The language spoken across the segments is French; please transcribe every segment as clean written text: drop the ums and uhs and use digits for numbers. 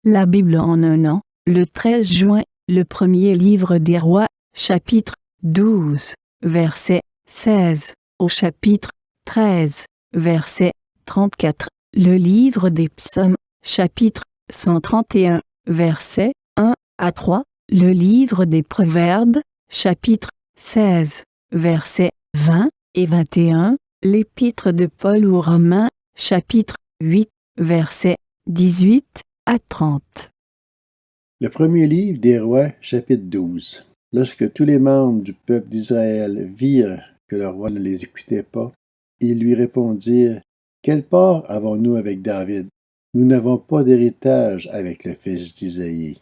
La Bible en un an, le 13 juin, le premier livre des rois, chapitre 12, verset 16, au chapitre 13, verset 34, le livre des psaumes, chapitre 131, verset 1 à 3, le livre des proverbes, chapitre 16, verset 20 et 21, l'épître de Paul aux Romains, chapitre 8, verset 18 à 30. Le premier livre des rois, chapitre 12. Lorsque tous les membres du peuple d'Israël virent que le roi ne les écoutait pas, ils lui répondirent: Quelle part avons-nous avec David? Nous n'avons pas d'héritage avec le fils d'Isaïe.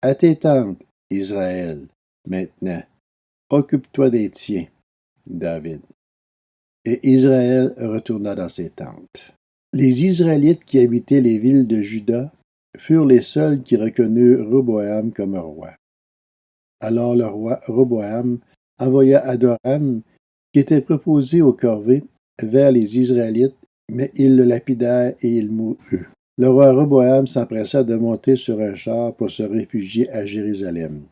À tes tentes, Israël, maintenant, occupe-toi des tiens, David. Et Israël retourna dans ses tentes. Les Israélites qui habitaient les villes de Juda furent les seuls qui reconnurent Roboam comme roi. Alors le roi Roboam envoya Adoram, qui était proposé aux corvées, vers les Israélites, mais ils le lapidèrent et il mourut. Le roi Roboam s'empressa de monter sur un char pour se réfugier à Jérusalem.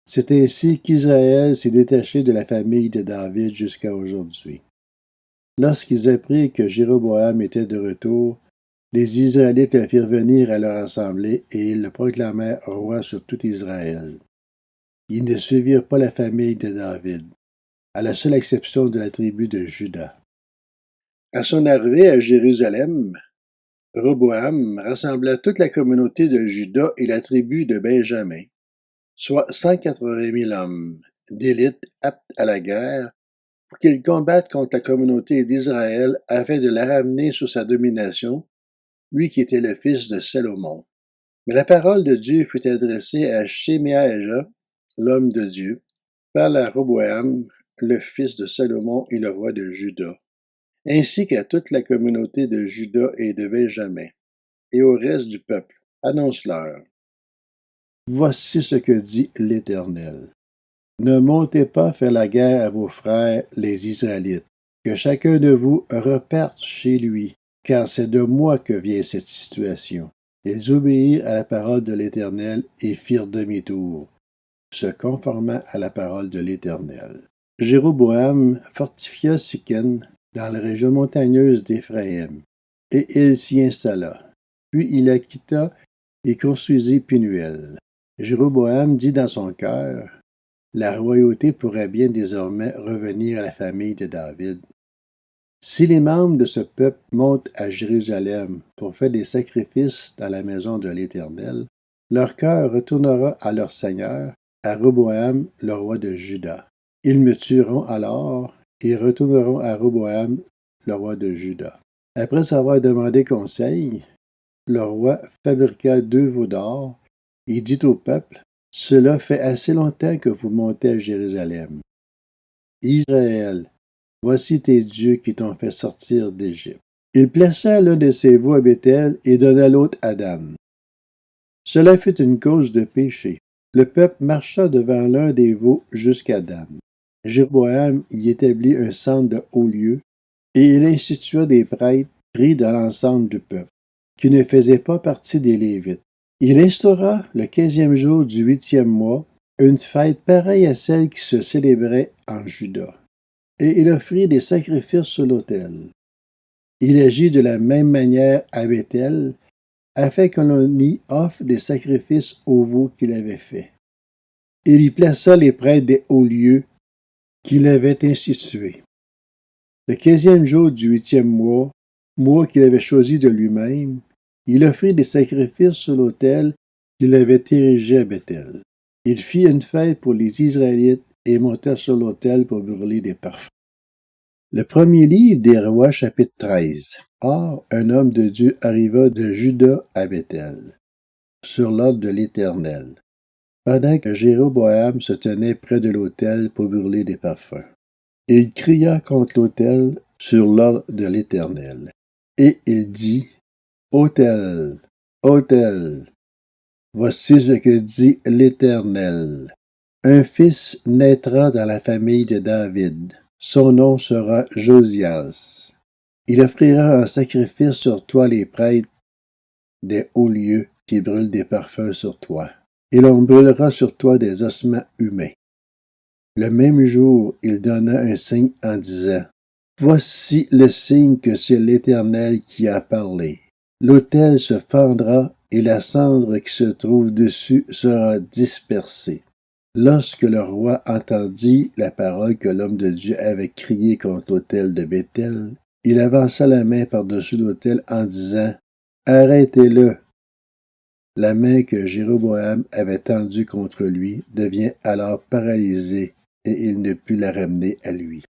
C'est ainsi qu'Israël s'est détaché de la famille de David jusqu'à aujourd'hui. Lorsqu'ils apprirent que Jéroboam était de retour, les Israélites le firent venir à leur assemblée et ils le proclamèrent roi sur tout Israël. Ils ne suivirent pas la famille de David, à la seule exception de la tribu de Juda. À son arrivée à Jérusalem, Roboam rassembla toute la communauté de Juda et la tribu de Benjamin, soit 180 000 hommes d'élite aptes à la guerre, pour qu'ils combattent contre la communauté d'Israël afin de la ramener sous sa domination, lui qui était le fils de Salomon. Mais la parole de Dieu fut adressée à Shemaiah, l'homme de Dieu, par la Roboam, le fils de Salomon et le roi de Juda, ainsi qu'à toute la communauté de Juda et de Benjamin, et au reste du peuple. Annonce-leur: Voici ce que dit l'Éternel. Ne montez pas faire la guerre à vos frères, les Israélites, que chacun de vous reparte chez lui, car c'est de moi que vient cette situation. Ils obéirent à la parole de l'Éternel et firent demi-tour, se conformant à la parole de l'Éternel. Jéroboam fortifia Sichen dans la région montagneuse d'Éphraïm, et il s'y installa. Puis il la quitta et construisit Pinuel. Jéroboam dit dans son cœur: La royauté pourrait bien désormais revenir à la famille de David. Si les membres de ce peuple montent à Jérusalem pour faire des sacrifices dans la maison de l'Éternel, leur cœur retournera à leur Seigneur, à Roboam, le roi de Juda. Ils me tueront alors et retourneront à Roboam, le roi de Juda. Après avoir demandé conseil, le roi fabriqua 2 veaux d'or et dit au peuple: Cela fait assez longtemps que vous montez à Jérusalem. Israël, voici tes dieux qui t'ont fait sortir d'Égypte. Il plaça l'un de ses veaux à Béthel et donna l'autre à Dan. Cela fut une cause de péché. Le peuple marcha devant l'un des veaux jusqu'à Dan. Jéroboam y établit un centre de haut lieu, et il institua des prêtres pris dans l'ensemble du peuple, qui ne faisaient pas partie des Lévites. Il instaura le 15e jour du 8e mois une fête pareille à celle qui se célébrait en Juda, et il offrit des sacrifices sur l'autel. Il agit de la même manière à Béthel, afin que l'on y offre des sacrifices aux veaux qu'il avait faits. Il y plaça les prêtres des hauts lieux qu'il avait institués. Le 15e jour du 8e mois, mois qu'il avait choisi de lui-même, il offrit des sacrifices sur l'autel qu'il avait érigé à Béthel. Il fit une fête pour les Israélites et monta sur l'autel pour brûler des parfums. Le premier livre des rois, chapitre 13. Or, un homme de Dieu arriva de Juda à Béthel, sur l'ordre de l'Éternel, pendant que Jéroboam se tenait près de l'autel pour brûler des parfums. Il cria contre l'autel sur l'ordre de l'Éternel, et il dit: Autel, autel, voici ce que dit l'Éternel. Un fils naîtra dans la famille de David. Son nom sera Josias. Il offrira un sacrifice sur toi les prêtres des hauts lieux qui brûle des parfums sur toi, et l'on brûlera sur toi des ossements humains. Le même jour, il donna un signe en disant, Voici le signe que c'est l'Éternel qui a parlé. L'autel se fendra et la cendre qui se trouve dessus sera dispersée. Lorsque le roi entendit la parole que l'homme de Dieu avait criée contre l'autel de Béthel, il avança la main par-dessus l'autel en disant, Arrêtez-le. La main que Jéroboam avait tendue contre lui devient alors paralysée et il ne put la ramener à lui.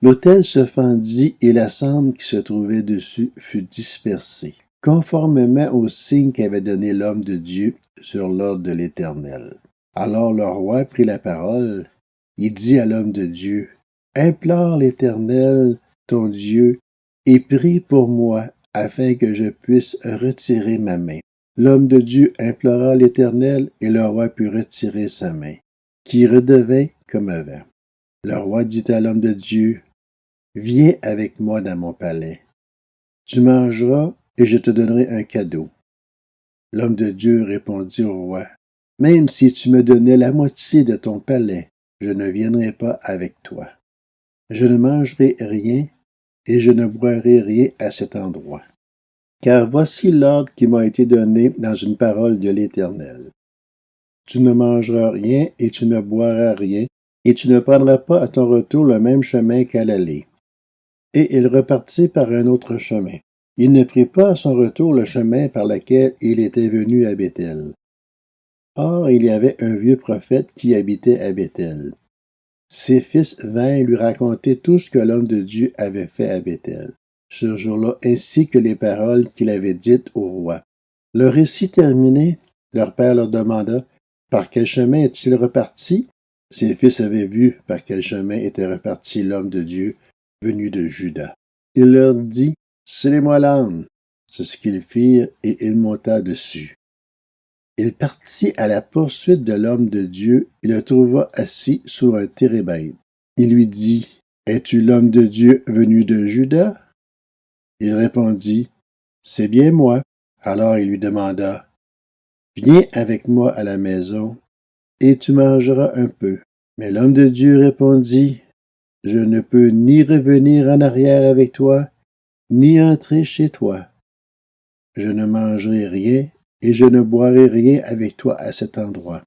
L'autel se fendit et la cendre qui se trouvait dessus fut dispersée, conformément au signe qu'avait donné l'homme de Dieu sur l'ordre de l'Éternel. Alors le roi prit la parole, il dit à l'homme de Dieu, Implore l'Éternel, ton Dieu, et prie pour moi, afin que je puisse retirer ma main. L'homme de Dieu implora l'Éternel, et le roi put retirer sa main, qui redevint comme avant. Le roi dit à l'homme de Dieu, Viens avec moi dans mon palais. Tu mangeras, et je te donnerai un cadeau. L'homme de Dieu répondit au roi, Même si tu me donnais la moitié de ton palais, je ne viendrai pas avec toi. Je ne mangerai rien, et je ne boirai rien à cet endroit. Car voici l'ordre qui m'a été donné dans une parole de l'Éternel. Tu ne mangeras rien, et tu ne boiras rien, et tu ne prendras pas à ton retour le même chemin qu'à l'aller. Et il repartit par un autre chemin. Il ne prit pas à son retour le chemin par lequel il était venu à Béthel. Or, il y avait un vieux prophète qui habitait à Béthel. Ses fils vinrent lui raconter tout ce que l'homme de Dieu avait fait à Béthel, ce jour-là, ainsi que les paroles qu'il avait dites au roi. Le récit terminé, leur père leur demanda « Par quel chemin est-il reparti ?» Ses fils avaient vu par quel chemin était reparti l'homme de Dieu venu de Juda. Il leur dit « Scellez-moi l'âne. » C'est ce qu'ils firent, et il monta dessus. Il partit à la poursuite de l'homme de Dieu et le trouva assis sur un térébinthe. Il lui dit, « Es-tu l'homme de Dieu venu de Juda? » Il répondit, « C'est bien moi. » Alors il lui demanda, « Viens avec moi à la maison, et tu mangeras un peu. » Mais l'homme de Dieu répondit, « Je ne peux ni revenir en arrière avec toi, ni entrer chez toi. Je ne mangerai rien et je ne boirai rien avec toi à cet endroit.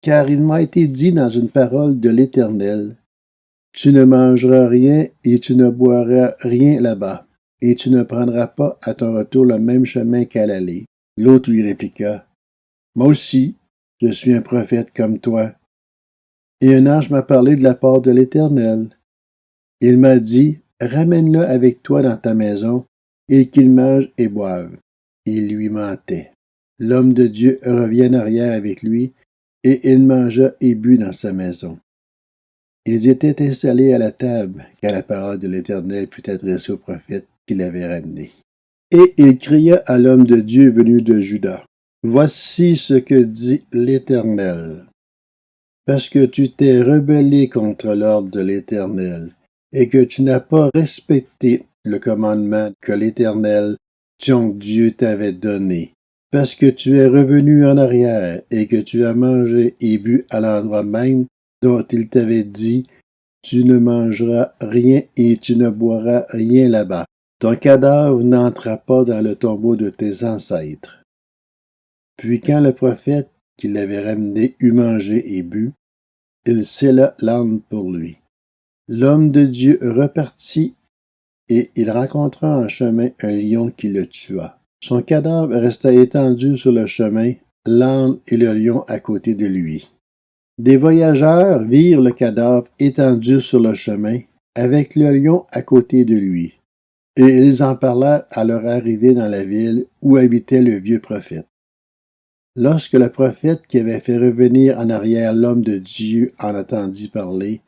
Car il m'a été dit dans une parole de l'Éternel, tu ne mangeras rien et tu ne boiras rien là-bas, et tu ne prendras pas à ton retour le même chemin qu'à l'aller. » L'autre lui répliqua, Moi aussi, je suis un prophète comme toi. Et un ange m'a parlé de la part de l'Éternel. Il m'a dit, Ramène-le avec toi dans ta maison, et qu'il mange et boive. Il lui mentait. L'homme de Dieu revient en arrière avec lui, et il mangea et but dans sa maison. Ils étaient installés à la table, quand la parole de l'Éternel fut adressée au prophète qui l'avait ramené. Et il cria à l'homme de Dieu venu de Juda, Voici ce que dit l'Éternel. Parce que tu t'es rebellé contre l'ordre de l'Éternel, et que tu n'as pas respecté le commandement que l'Éternel, ton Dieu, t'avait donné, parce que tu es revenu en arrière, et que tu as mangé et bu à l'endroit même dont il t'avait dit, tu ne mangeras rien et tu ne boiras rien là-bas. Ton cadavre n'entra pas dans le tombeau de tes ancêtres. Puis quand le prophète qui l'avait ramené eut mangé et bu, il scella l'âne pour lui. L'homme de Dieu repartit et il rencontra en chemin un lion qui le tua. Son cadavre resta étendu sur le chemin, l'âne et le lion à côté de lui. Des voyageurs virent le cadavre étendu sur le chemin, avec le lion à côté de lui, et ils en parlèrent à leur arrivée dans la ville où habitait le vieux prophète. Lorsque le prophète qui avait fait revenir en arrière l'homme de Dieu en entendit parler,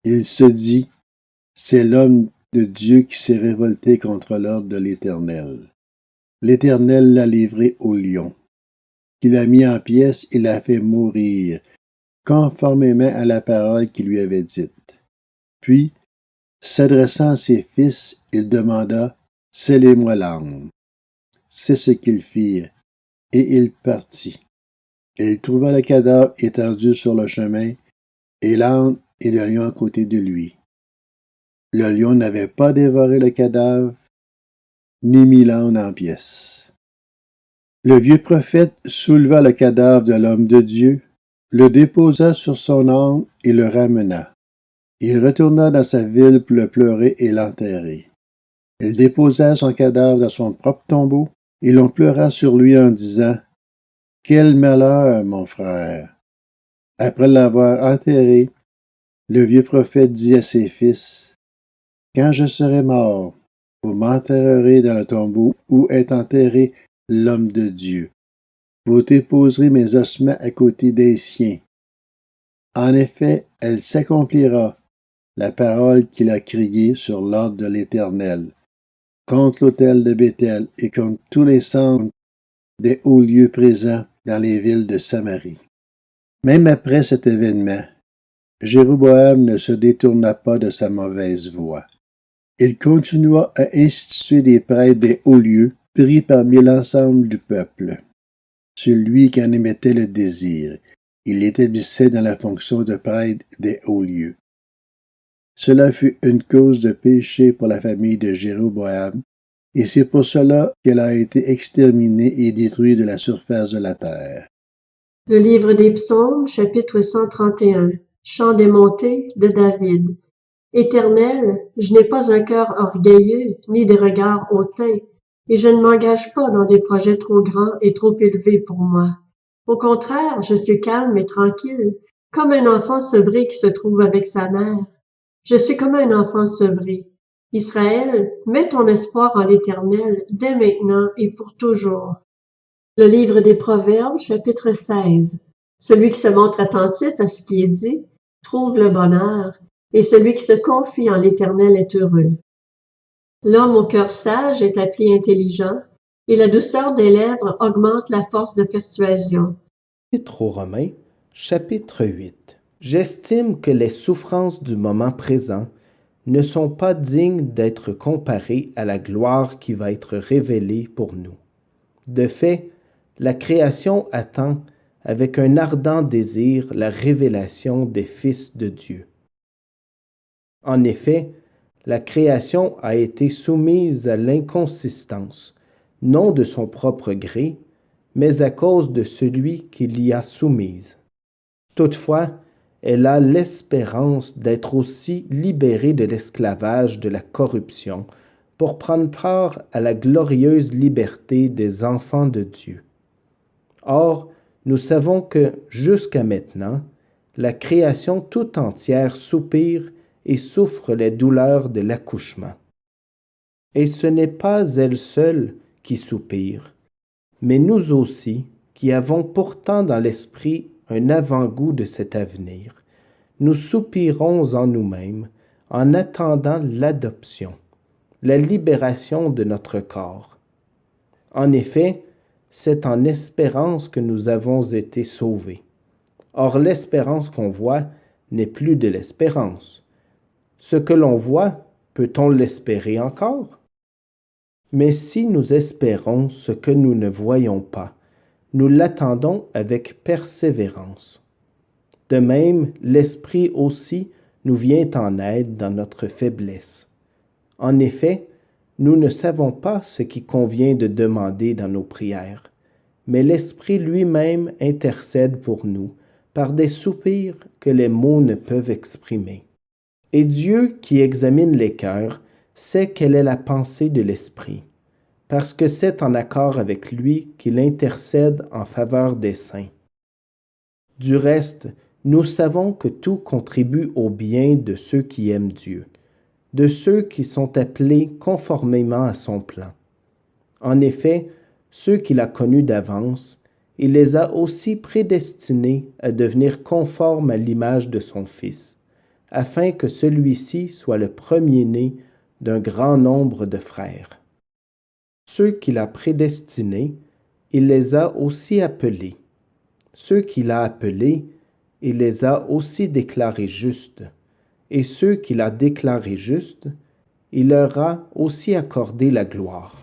il se dit, c'est l'homme de Dieu qui s'est révolté contre l'ordre de l'Éternel. L'Éternel l'a livré au lion, qui l'a mis en pièces et l'a fait mourir, conformément à la parole qu'il lui avait dite. Puis, s'adressant à ses fils, il demanda, Scellez-moi l'âne. C'est ce qu'ils firent, et il partit. Il trouva le cadavre étendu sur le chemin, et l'âne et le lion à côté de lui. Le lion n'avait pas dévoré le cadavre, ni mis l'âne en pièces. Le vieux prophète souleva le cadavre de l'homme de Dieu, le déposa sur son âne et le ramena. Il retourna dans sa ville pour le pleurer et l'enterrer. Il déposa son cadavre dans son propre tombeau, et l'on pleura sur lui en disant « Quel malheur, mon frère! » Après l'avoir enterré, le vieux prophète dit à ses fils « Quand je serai mort, vous m'enterrerez dans le tombeau où est enterré l'homme de Dieu. Vous déposerez mes ossements à côté des siens. En effet, elle s'accomplira, la parole qu'il a criée sur l'ordre de l'Éternel, contre l'autel de Béthel et contre tous les centres des hauts lieux présents dans les villes de Samarie. » Même après cet événement, Jéroboam ne se détourna pas de sa mauvaise voie. Il continua à instituer des prêtres des hauts lieux, pris parmi l'ensemble du peuple. Celui qui en émettait le désir, il l'établissait dans la fonction de prêtre des hauts lieux. Cela fut une cause de péché pour la famille de Jéroboam, et c'est pour cela qu'elle a été exterminée et détruite de la surface de la terre. Le livre des Psaumes, chapitre 131. Chant des montées de David. Éternel, je n'ai pas un cœur orgueilleux, ni des regards hautains, et je ne m'engage pas dans des projets trop grands et trop élevés pour moi. Au contraire, je suis calme et tranquille, comme un enfant sevré qui se trouve avec sa mère. Je suis comme un enfant sevré. Israël, mets ton espoir en l'Éternel, dès maintenant et pour toujours. Le livre des Proverbes, chapitre 16. Celui qui se montre attentif à ce qui est dit trouve le bonheur, et celui qui se confie en l'Éternel est heureux. L'homme au cœur sage est appelé intelligent, et la douceur des lèvres augmente la force de persuasion. Épître aux Romains, chapitre 8. J'estime que les souffrances du moment présent ne sont pas dignes d'être comparées à la gloire qui va être révélée pour nous. De fait, la création attend avec un ardent désir la révélation des fils de Dieu. En effet, la création a été soumise à l'inconsistance, non de son propre gré, mais à cause de celui qui l'y a soumise. Toutefois, elle a l'espérance d'être aussi libérée de l'esclavage de la corruption pour prendre part à la glorieuse liberté des enfants de Dieu. Or, nous savons que, jusqu'à maintenant, la création tout entière soupire et souffre les douleurs de l'accouchement. Et ce n'est pas elle seule qui soupire, mais nous aussi, qui avons pourtant dans l'esprit un avant-goût de cet avenir, nous soupirons en nous-mêmes en attendant l'adoption, la libération de notre corps. En effet, c'est en espérance que nous avons été sauvés. Or, l'espérance qu'on voit n'est plus de l'espérance. Ce que l'on voit, peut-on l'espérer encore? Mais si nous espérons ce que nous ne voyons pas, nous l'attendons avec persévérance. De même, l'Esprit aussi nous vient en aide dans notre faiblesse. En effet, nous ne savons pas ce qui convient de demander dans nos prières, mais l'Esprit lui-même intercède pour nous par des soupirs que les mots ne peuvent exprimer. Et Dieu, qui examine les cœurs, sait quelle est la pensée de l'Esprit, parce que c'est en accord avec lui qu'il intercède en faveur des saints. Du reste, nous savons que tout contribue au bien de ceux qui aiment Dieu, de ceux qui sont appelés conformément à son plan. En effet, ceux qu'il a connus d'avance, il les a aussi prédestinés à devenir conformes à l'image de son Fils, afin que celui-ci soit le premier-né d'un grand nombre de frères. Ceux qu'il a prédestinés, il les a aussi appelés. Ceux qu'il a appelés, il les a aussi déclarés justes. Et ceux qu'il a déclarés justes, il leur a aussi accordé la gloire.